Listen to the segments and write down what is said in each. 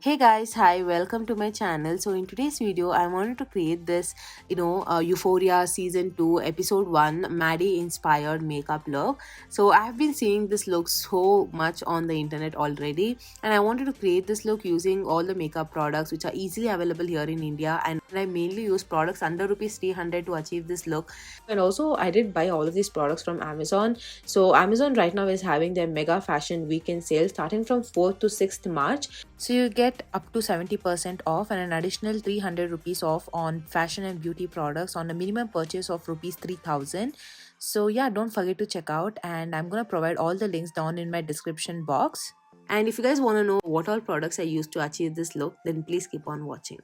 Hey guys, hi, welcome to my channel. So in today's video I wanted to create this Euphoria season 2 episode 1 Maddie inspired makeup look. So I have been seeing this look so much on the internet already, and I wanted to create this look using all the makeup products which are easily available here in India, and I mainly use products under rupees 300 to achieve this look. And also I did buy all of these products from Amazon. So Amazon right now is having their mega fashion weekend sale starting from 4th to 6th March. So you get up to 70% off and an additional 300 rupees off on fashion and beauty products on a minimum purchase of rupees 3000. So yeah, don't forget to check out, and I'm gonna provide all the links down in my description box. And if you guys want to know what all products I use to achieve this look, then please keep on watching.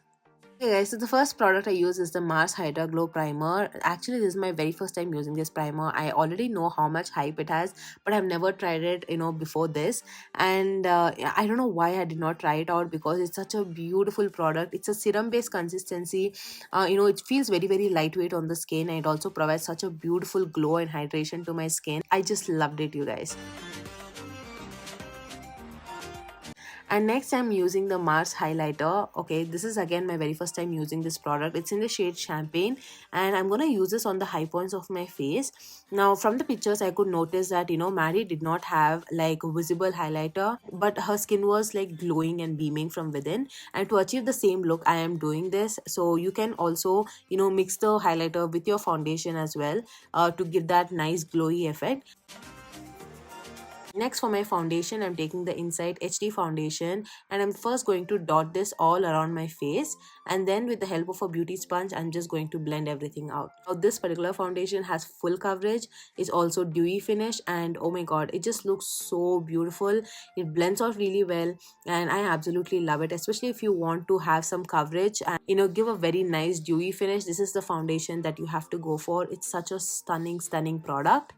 Okay guys, so the first product I use is the Mars Hydra Glow Primer. Actually, this is my very first time using this primer. I already know how much hype it has, but I've never tried it, before this. And I don't know why I did not try it out, because it's such a beautiful product. It's a serum-based consistency. It feels very, very lightweight on the skin, and it also provides such a beautiful glow and hydration to my skin. I just loved it, you guys. And next I'm using the Mars highlighter. Okay, this is again my very first time using this product. It's in the shade Champagne, and I'm gonna use this on the high points of my face. Now from the pictures I could notice that Maddie did not have like visible highlighter, but her skin was like glowing and beaming from within. And to achieve the same look I am doing this. So you can also mix the highlighter with your foundation as well, to give that nice glowy effect. Next, for my foundation, I'm taking the Insight HD foundation, and I'm first going to dot this all around my face, and then with the help of a beauty sponge I'm just going to blend everything out. Now this particular foundation has full coverage, it's also dewy finish, and oh my god, it just looks so beautiful. It blends out really well, and I absolutely love it, especially if you want to have some coverage and give a very nice dewy finish. This is the foundation that you have to go for. It's such a stunning product.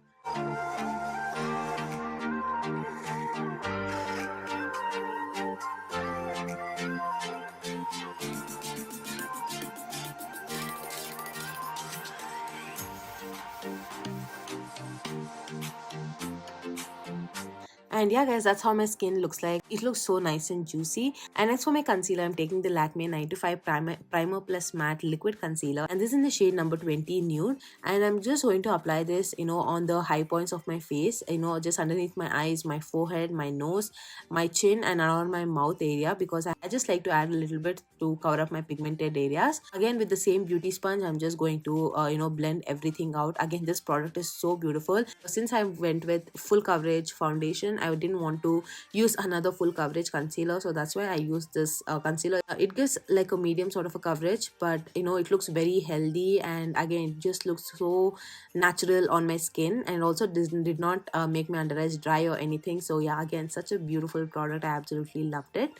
And yeah guys, that's how my skin looks like. It looks so nice and juicy. And as for my concealer, I'm taking the Lakme 9 to 5 primer plus matte liquid concealer, and this is in the shade number 20 nude. And I'm just going to apply this on the high points of my face, just underneath my eyes, my forehead, my nose, my chin, and around my mouth area, because I just like to add a little bit to cover up my pigmented areas. Again, with the same beauty sponge, I'm just going to blend everything out. Again, this product is so beautiful. Since I went with full coverage foundation, I didn't want to use another full coverage concealer, so that's why I used this concealer. It gives like a medium sort of a coverage, but it looks very healthy, and again it just looks so natural on my skin, and also did not make my under eyes dry or anything. So yeah, again, such a beautiful product. I absolutely loved it.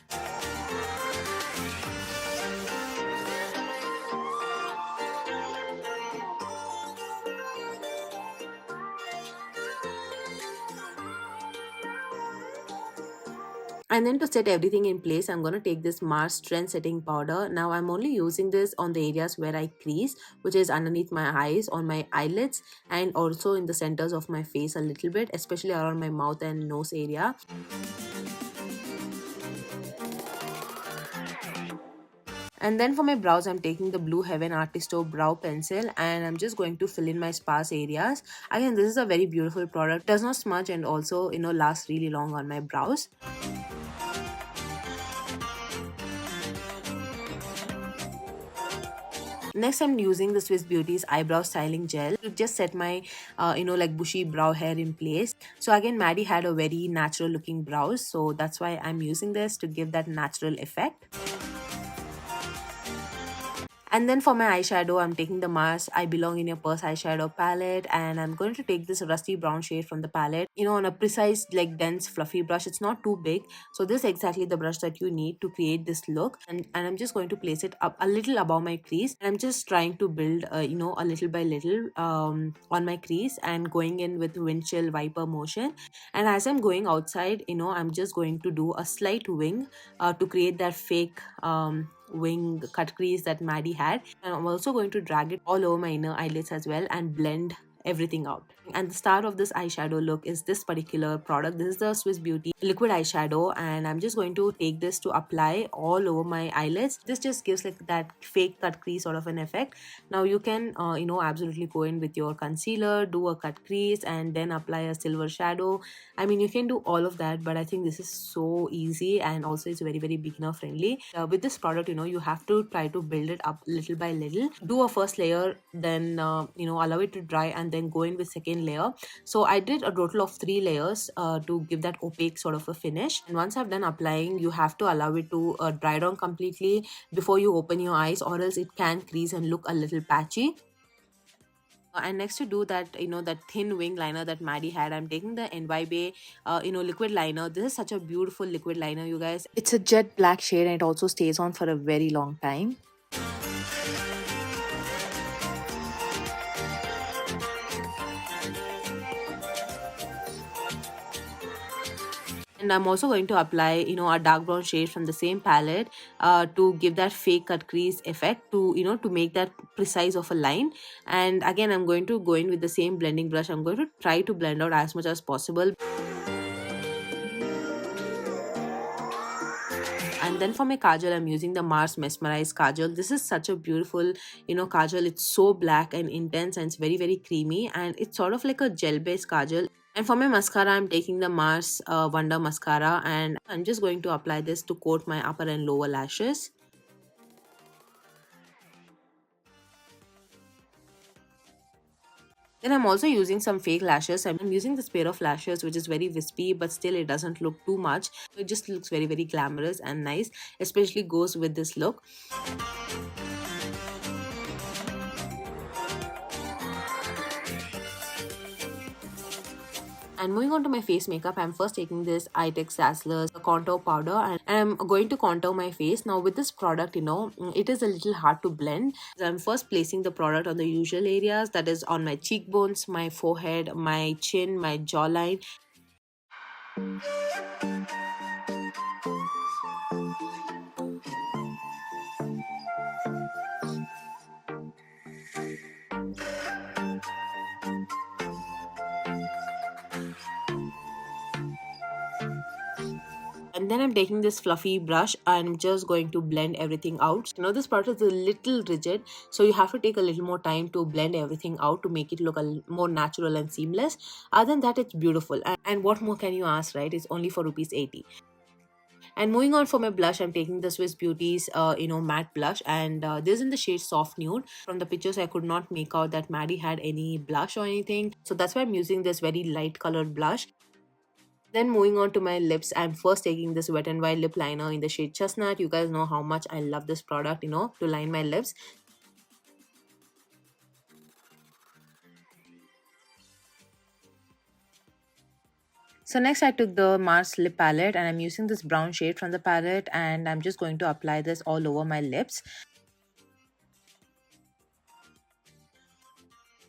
And then to set everything in place, I'm going to take this Mars Strength Setting Powder. Now I'm only using this on the areas where I crease, which is underneath my eyes, on my eyelids, and also in the centers of my face a little bit, especially around my mouth and nose area. And then for my brows, I'm taking the Blue Heaven Artisto Brow Pencil, and I'm just going to fill in my sparse areas. Again, this is a very beautiful product. It does not smudge, and also lasts really long on my brows. Next, I'm using the Swiss Beauty's eyebrow styling gel to just set my like bushy brow hair in place. So again, Maddie had a very natural looking brows, so that's why I'm using this to give that natural effect. And then for my eyeshadow, I'm taking the Mars I Belong in Your Purse eyeshadow palette, and I'm going to take this rusty brown shade from the palette, on a precise, like dense, fluffy brush. It's not too big, so this is exactly the brush that you need to create this look. And I'm just going to place it up a little above my crease. I'm just trying to build, a little by little on my crease, and going in with windshield wiper motion. And as I'm going outside, I'm just going to do a slight wing to create that fake wing cut crease that Maddie had. And I'm also going to drag it all over my inner eyelids as well and blend everything out. And the star of this eyeshadow look is this particular product. This is the Swiss Beauty liquid eyeshadow, and I'm just going to take this to apply all over my eyelids. This just gives like that fake cut crease sort of an effect. Now you can absolutely go in with your concealer, do a cut crease, and then apply a silver shadow. I mean, you can do all of that, but I think this is so easy, and also it's very very beginner friendly. With this product, you have to try to build it up little by little. Do a first layer, then allow it to dry, and then go in with second layer. So I did a total of 3 layers to give that opaque sort of a finish. And once I've done applying, you have to allow it to dry down completely before you open your eyes, or else it can crease and look a little patchy. And next to do that, that thin wing liner that Maddie had, I'm taking the NYB liquid liner. This is such a beautiful liquid liner, you guys. It's a jet black shade and it also stays on for a very long time. And I'm also going to apply a dark brown shade from the same palette to give that fake cut crease effect, to make that precise of a line. And again, I'm going to go in with the same blending brush. I'm going to try to blend out as much as possible. And then for my kajal, I'm using the Mars Mesmerize kajal. This is such a beautiful kajal. It's so black and intense, and it's very very creamy, and it's sort of like a gel based kajal. And for my mascara, I'm taking the Mars Wonder mascara, and I'm just going to apply this to coat my upper and lower lashes. Then I'm also using some fake lashes. I'm using this pair of lashes which is very wispy, but still it doesn't look too much. It just looks very very glamorous and nice, especially goes with this look. And moving on to my face makeup, I'm first taking this iTech Dazzler's contour powder, and I'm going to contour my face. Now with this product, it is a little hard to blend. So I'm first placing the product on the usual areas, that is on my cheekbones, my forehead, my chin, my jawline. And then I'm taking this fluffy brush and I'm just going to blend everything out. This product is a little rigid, so you have to take a little more time to blend everything out to make it look more natural and seamless. Other than that, it's beautiful. And what more can you ask, right? It's only for rupees 80. And moving on for my blush, I'm taking the Swiss Beauty's matte blush, and this is in the shade Soft Nude. From the pictures, I could not make out that Maddie had any blush or anything, so that's why I'm using this very light colored blush. Then moving on to my lips, I'm first taking this Wet n Wild lip liner in the shade Chestnut. You guys know how much I love this product, to line my lips. So next I took the Mars lip palette, and I'm using this brown shade from the palette, and I'm just going to apply this all over my lips.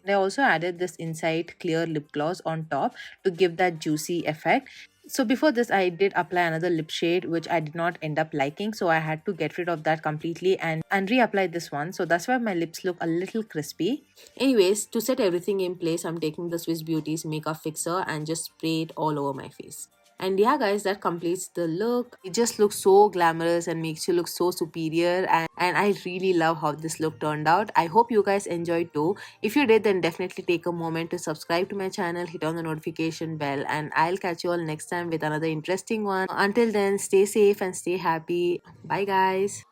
I also added this Insight clear lip gloss on top to give that juicy effect. So before this, I did apply another lip shade which I did not end up liking, so I had to get rid of that completely and reapply this one. So that's why my lips look a little crispy. Anyways, to set everything in place, I'm taking the Swiss Beauty's makeup fixer and just spray it all over my face. And yeah guys, that completes the look. It just looks so glamorous and makes you look so superior, and I really love how this look turned out. I hope you guys enjoyed too. If you did, then definitely take a moment to subscribe to my channel, hit on the notification bell, and I'll catch you all next time with another interesting one. Until then, stay safe and stay happy. Bye guys.